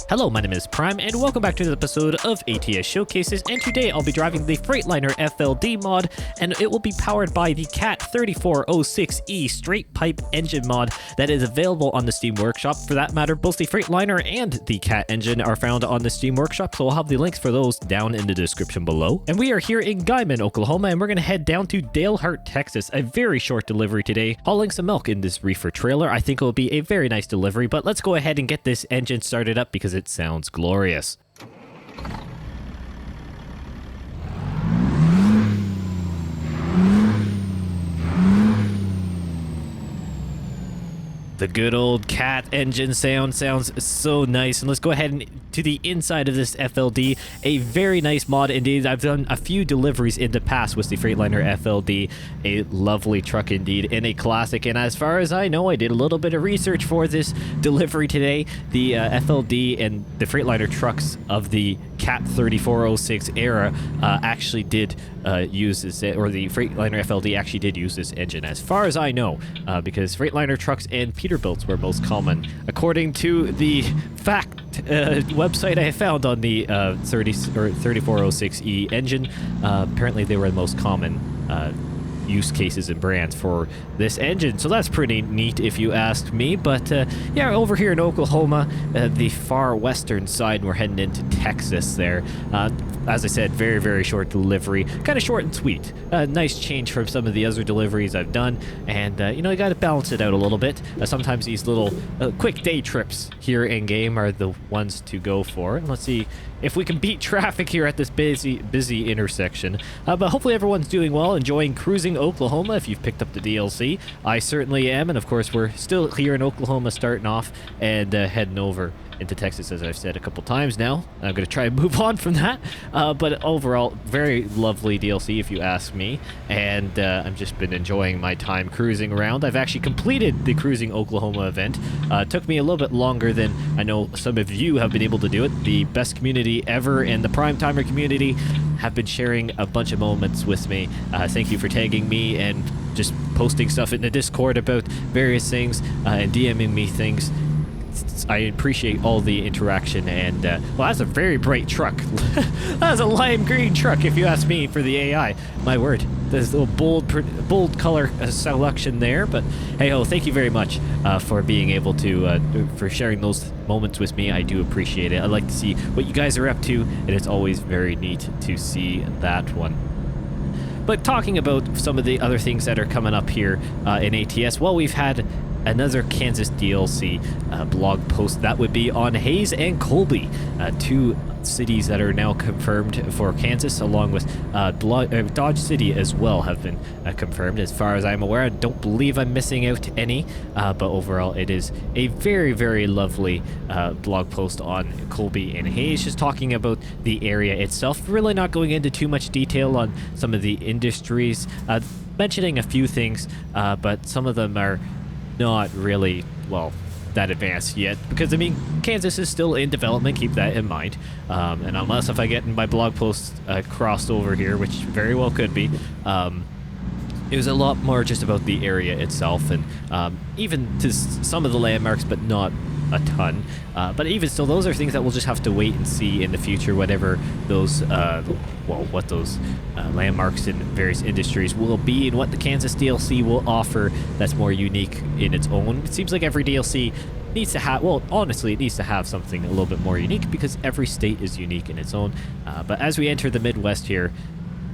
Hello, my name is Prime, and welcome back to the episode of ATS Showcases, and today I'll be driving the Freightliner FLD mod, and it will be powered by the Cat 3406E straight pipe engine mod that is available on the Steam Workshop. For that matter, both the Freightliner and the Cat engine are found on the Steam Workshop, so I'll have the links for those down in the description below. And we are here in Guyman, Oklahoma, and we're going to head down to Dalehart, Texas. A very short delivery today, hauling some milk in this reefer trailer. I think it will be a very nice delivery, but let's go ahead and get this engine started up because it sounds glorious. The good old Cat engine sounds so nice. And let's go ahead and to the inside of this FLD. A very nice mod indeed. I've done a few deliveries in the past with the Freightliner FLD. A lovely truck indeed, and a classic. And as far as I know, I did a little bit of research for this delivery today. The FLD and the Freightliner trucks of the Cat 3406 era actually did use this, or the Freightliner FLD actually did use this engine, as far as I know, because Freightliner trucks and Peterbilts were most common, according to the fact website I found on the 3406E engine. Apparently, they were the most common use cases and brands for this engine, so that's pretty neat if you ask me. But yeah, over here in Oklahoma, the far western side, we're heading into Texas there. As I said, very short delivery, kind of short and sweet. Nice change from some of the other deliveries I've done, and you know, you got to balance it out a little bit. Sometimes these little quick day trips here in game are the ones to go for. And let's see if we can beat traffic here at this busy intersection. But hopefully everyone's doing well, enjoying cruising Oklahoma. If you've picked up the DLC, I certainly am, and of course we're still here in Oklahoma, starting off and heading over into Texas, as I've said a couple times now. I'm going to try and move on from that, but overall, very lovely DLC if you ask me, and I've just been enjoying my time cruising around. I've actually completed the Cruising Oklahoma event. It took me a little bit longer than I know some of you have been able to do it. The best community ever and the Prime Timer community have been sharing a bunch of moments with me. Thank you for tagging me and just posting stuff in the Discord about various things and DMing me things. I appreciate all the interaction, and well, that's a very bright truck. That's a lime green truck, if you ask me, for the AI. My word, there's a little bold color selection there, but hey ho, thank you very much for being able to for sharing those moments with me. I do appreciate it. I like to see what you guys are up to, and it's always very neat to see that one. But talking about some of the other things that are coming up here in ATS, well, we've had another Kansas DLC blog post that would be on Hayes and Colby, two cities that are now confirmed for Kansas, along with Dodge City as well have been confirmed. As far as I'm aware, I don't believe I'm missing out any, but overall it is a very lovely blog post on Colby and Hayes, just talking about the area itself, really not going into too much detail on some of the industries, mentioning a few things, but some of them are not really, well, that advanced yet, because I mean, Kansas is still in development, keep that in mind, and unless if I get my blog post crossed over here, which very well could be, it was a lot more just about the area itself, and even to some of the landmarks, but not a ton, but even still, those are things that we'll just have to wait and see in the future, whatever those what those landmarks in various industries will be, and what the Kansas DLC will offer that's more unique in its own. It seems like every DLC needs to have, well, honestly, it needs to have something a little bit more unique, because every state is unique in its own, but as we enter the Midwest here,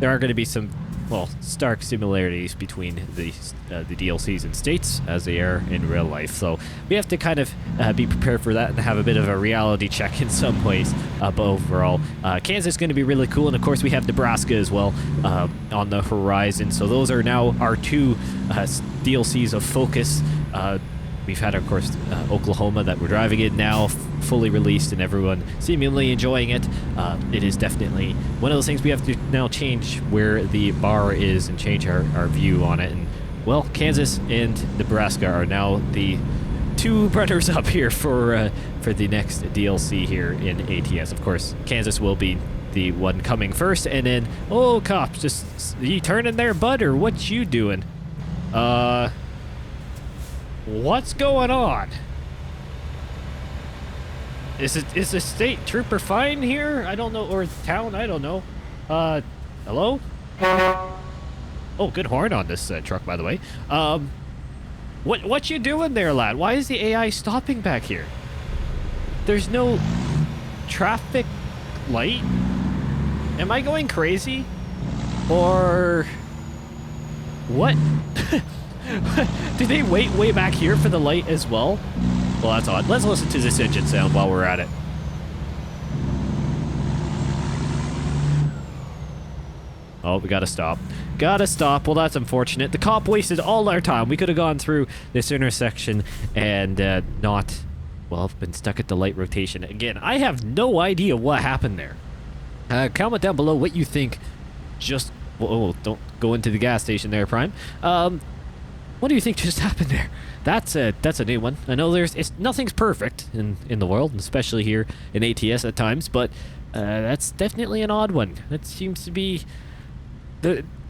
there are going to be some, well, stark similarities between the DLCs in states as they are in real life. So we have to kind of be prepared for that and have a bit of a reality check in some ways. But overall, Kansas is going to be really cool. And of course, we have Nebraska as well on the horizon. So those are now our two DLCs of focus. We've had, of course, Oklahoma that we're driving in now, fully released, and everyone seemingly enjoying it. It is definitely one of those things we have to now change where the bar is and change our view on it. And, well, Kansas and Nebraska are now the two runners up here for the next DLC here in ATS. Of course, Kansas will be the one coming first, and then, oh, cops, just, you turning there, bud, or what you doing? What's going on? Is the state trooper fine here? I don't know, or town, I don't know. Hello? Oh, good horn on this truck, by the way. What you doing there, lad? Why is the AI stopping back here? There's no traffic light? Am I going crazy? Or what? Did they wait way back here for the light as well? Well, that's odd. Let's listen to this engine sound while we're at it. Oh, we gotta stop. Gotta stop. Well, that's unfortunate. The cop wasted all our time. We could have gone through this intersection and not, well, been stuck at the light rotation. Again, I have no idea what happened there. Comment down below what you think. Just, whoa, don't go into the gas station there, Prime. What do you think just happened there? That's a new one. I know nothing's perfect in the world, and especially here in ATS at times, but that's definitely an odd one. That seems to be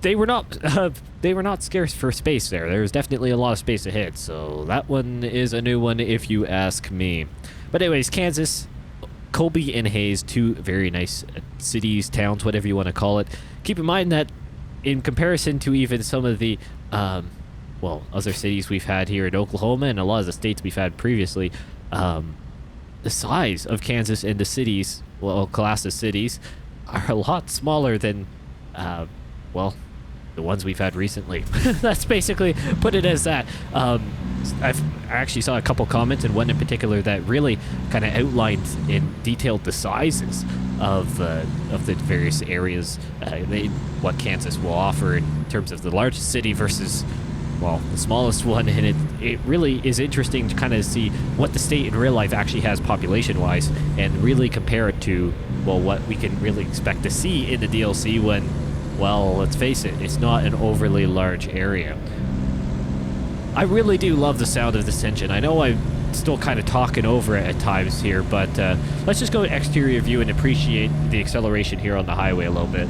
they were not scarce for space there. There's definitely a lot of space ahead, so that one is a new one if you ask me. But anyways, Kansas, Colby and Hayes, two very nice cities, towns, whatever you want to call it. Keep in mind that in comparison to even some of the well, other cities we've had here in Oklahoma and a lot of the states we've had previously, the size of Kansas and the cities, well, class of cities, are a lot smaller than, well, the ones we've had recently. That's basically, put it as that. I actually saw a couple comments, and one in particular that really kind of outlined in detailed the sizes of the various areas, what Kansas will offer in terms of the largest city versus, well, the smallest one, and it really is interesting to kind of see what the state in real life actually has population-wise and really compare it to, well, what we can really expect to see in the DLC when, well, let's face it, it's not an overly large area. I really do love the sound of this engine. I know I'm still kind of talking over it at times here, but let's just go exterior view and appreciate the acceleration here on the highway a little bit.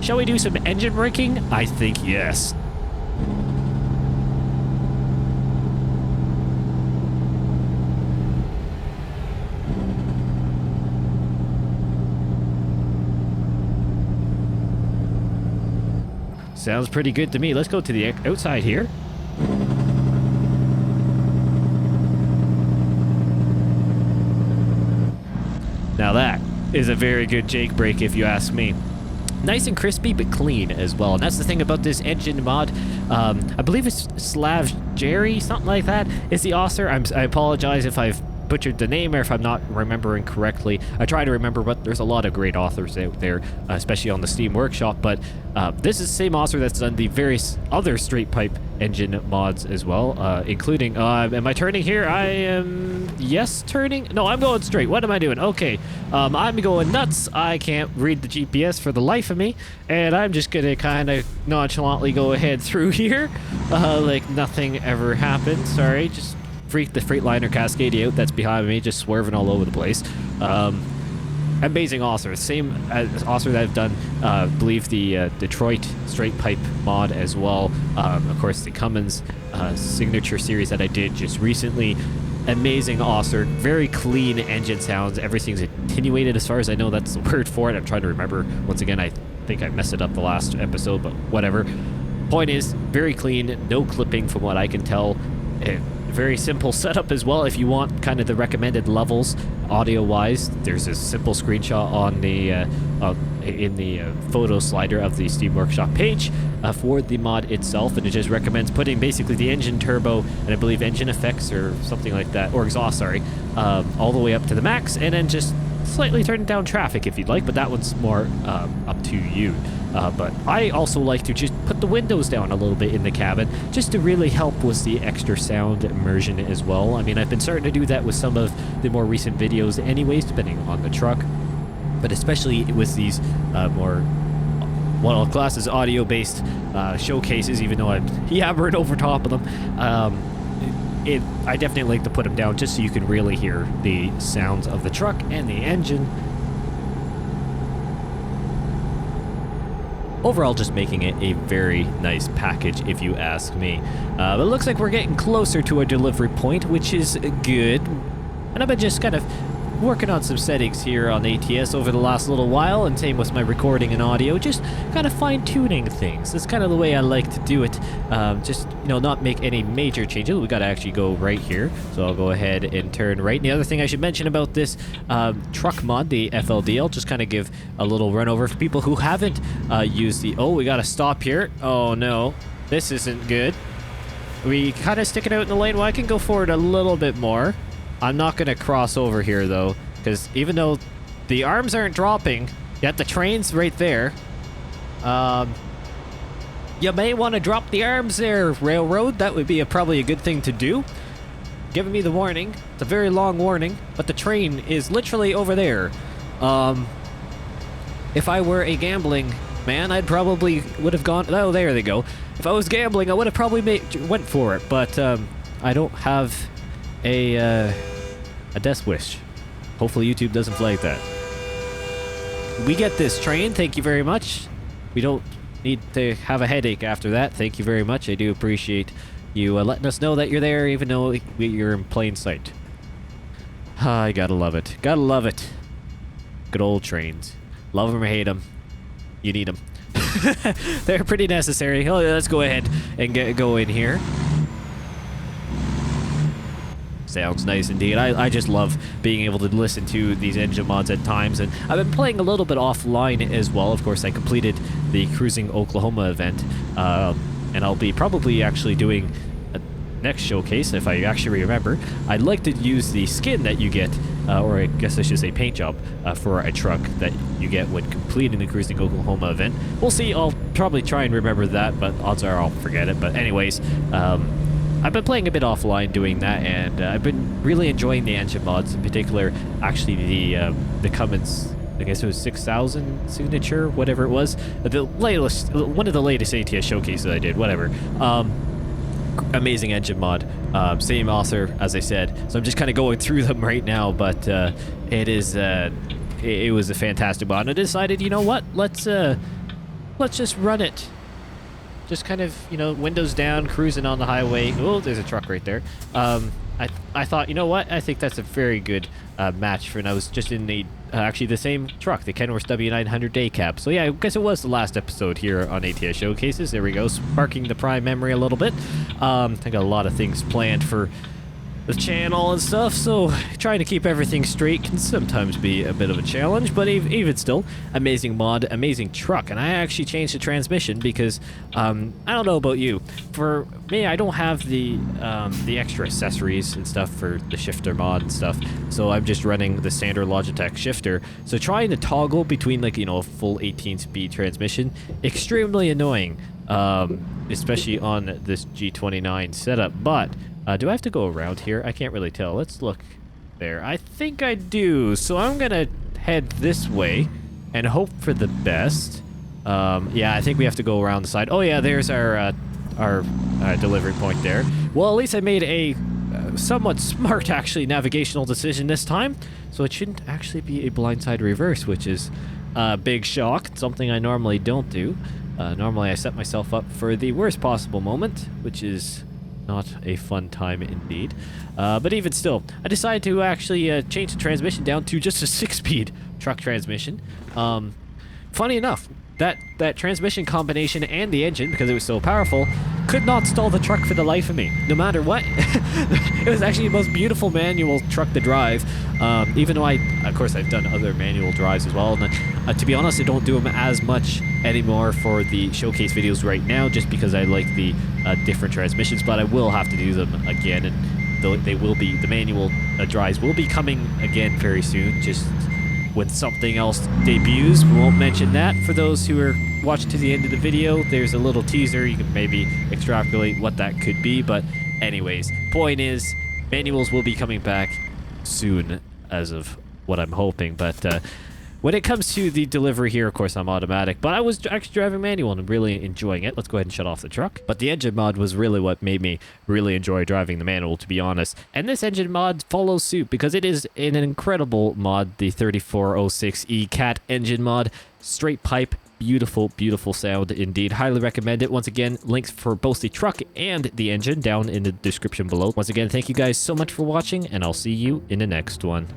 Shall we do some engine braking? I think yes. Sounds pretty good to me. Let's go to the outside here. Now that is a very good Jake brake if you ask me. Nice and crispy, but clean as well. And that's the thing about this engine mod. I believe it's Slav Jerry, something like that, is the author. I apologize if I've butchered the name or if I'm not remembering correctly. I try to remember, but there's a lot of great authors out there, especially on the Steam Workshop. But this is the same author that's done the various other straight pipe engine mods as well, including, am I turning here? I am, yes, turning? No, I'm going straight. What am I doing? Okay, I'm going nuts. I can't read the GPS for the life of me, and I'm just gonna kind of nonchalantly go ahead through here, like nothing ever happened. Sorry, just freaked the Freightliner Cascadia out that's behind me, just swerving all over the place. Amazing author, same as author that I've done, I believe the Detroit straight pipe mod as well. Of course, the Cummins signature series that I did just recently. Amazing author, very clean engine sounds. Everything's attenuated as far as I know. That's the word for it. I'm trying to remember. Once again, I think I messed it up the last episode, but whatever. Point is, very clean, no clipping from what I can tell. Very simple setup as well. If you want kind of the recommended levels audio-wise, there's a simple screenshot on the in the photo slider of the Steam Workshop page for the mod itself, and it just recommends putting basically the engine turbo and I believe engine effects or something like that, or exhaust, sorry, all the way up to the max, and then just slightly turn down traffic if you'd like, but that one's more up to you. But I also like to just put the windows down a little bit in the cabin just to really help with the extra sound immersion as well. I mean, I've been starting to do that with some of the more recent videos anyways, depending on the truck, but especially with these more, well, classes audio-based showcases, even though I'm yabbering over top of them. I definitely like to put them down just so you can really hear the sounds of the truck and the engine. overall just making it a very nice package if you ask me. But it looks like we're getting closer to our delivery point, which is good. And I've been just kind of working on some settings here on ATS over the last little while, and same with my recording and audio, just kind of fine-tuning things. That's kind of the way I like to do it. Just, you know, not make any major changes. We got to actually go right here, so I'll go ahead and turn right. And the other thing I should mention about this truck mod, the FLD, I'll just kind of give a little run over for people who haven't used the... Oh, we got to stop here. Oh no, this isn't good. We kind of sticking out in the lane. Well, I can go forward a little bit more. I'm not going to cross over here, though, because even though the arms aren't dropping, yet the train's right there. You may want to drop the arms there, railroad. That would be probably a good thing to do. Giving me the warning. It's a very long warning, but the train is literally over there. If I were a gambling man, I'd probably would have gone... Oh, there they go. If I was gambling, I would have probably went for it, but I don't have a death wish. Hopefully YouTube doesn't flag that. We get this train, thank you very much. We don't need to have a headache after that, thank you very much. I do appreciate you letting us know that you're there, even though you're in plain sight. I gotta love it. Gotta love it. Good old trains. Love them or hate them. You need them. They're pretty necessary. Oh, let's go ahead and go in here. Sounds nice indeed. I just love being able to listen to these engine mods at times, and I've been playing a little bit offline as well. Of course, I completed the Cruising Oklahoma event, and I'll be probably actually doing a next showcase, if I actually remember. I'd like to use the skin that you get, or I guess I should say paint job, for a truck that you get when completing the Cruising Oklahoma event. We'll see. I'll probably try and remember that, but odds are I'll forget it. But anyways, I've been playing a bit offline doing that, and I've been really enjoying the engine mods, in particular, actually the Cummins, I guess it was 6,000 signature, whatever it was. The latest, one of the latest ATS showcases I did, whatever. Amazing engine mod, same author, as I said. So I'm just kind of going through them right now, but it is, it was a fantastic mod. And I decided, you know what, let's just run it. Just kind of, you know, windows down, cruising on the highway. Oh, there's a truck right there. I thought, you know what? I think that's a very good match for, and I was just in the, actually the same truck, the Kenworth W900 day cab. So yeah, I guess it was the last episode here on ATS Showcases. There we go, sparking the prime memory a little bit. I got a lot of things planned for the channel and stuff, so trying to keep everything straight can sometimes be a bit of a challenge, but even still, amazing mod, amazing truck. And I actually changed the transmission because I don't know about you, for me, I don't have the extra accessories and stuff for the shifter mod and stuff, so I'm just running the standard Logitech shifter. So trying to toggle between, like, you know, a full 18-speed transmission, extremely annoying, especially on this G29 setup. But do I have to go around here? I can't really tell. Let's look there. I think I do. So I'm gonna head this way and hope for the best. Yeah, I think we have to go around the side. Oh yeah, there's our delivery point there. Well, at least I made a somewhat smart, actually, navigational decision this time. So it shouldn't actually be a blindside reverse, which is a big shock. Something I normally don't do. Normally I set myself up for the worst possible moment, which is not a fun time indeed. But even still, I decided to actually change the transmission down to just a 6-speed truck transmission. Funny enough, that transmission combination and the engine, because it was so powerful, could not stall the truck for the life of me, no matter what. It was actually the most beautiful manual truck to drive, even though of course I've done other manual drives as well, and to be honest, I don't do them as much anymore for the showcase videos right now, just because I like the different transmissions, but I will have to do them again, and they will be, the manual drives will be coming again very soon, just when something else debuts. We won't mention that for those who are watching to the end of the video. There's a little teaser. You can maybe extrapolate what that could be. But anyways, point is, manuals will be coming back soon, as of what I'm hoping. But when it comes to the delivery here, of course, I'm automatic. But I was actually driving manual and really enjoying it. Let's go ahead and shut off the truck. But the engine mod was really what made me really enjoy driving the manual, to be honest. And this engine mod follows suit because it is an incredible mod, the 3406E Cat engine mod. Straight pipe, beautiful, beautiful sound indeed. Highly recommend it. Once again, links for both the truck and the engine down in the description below. Once again, thank you guys so much for watching, and I'll see you in the next one.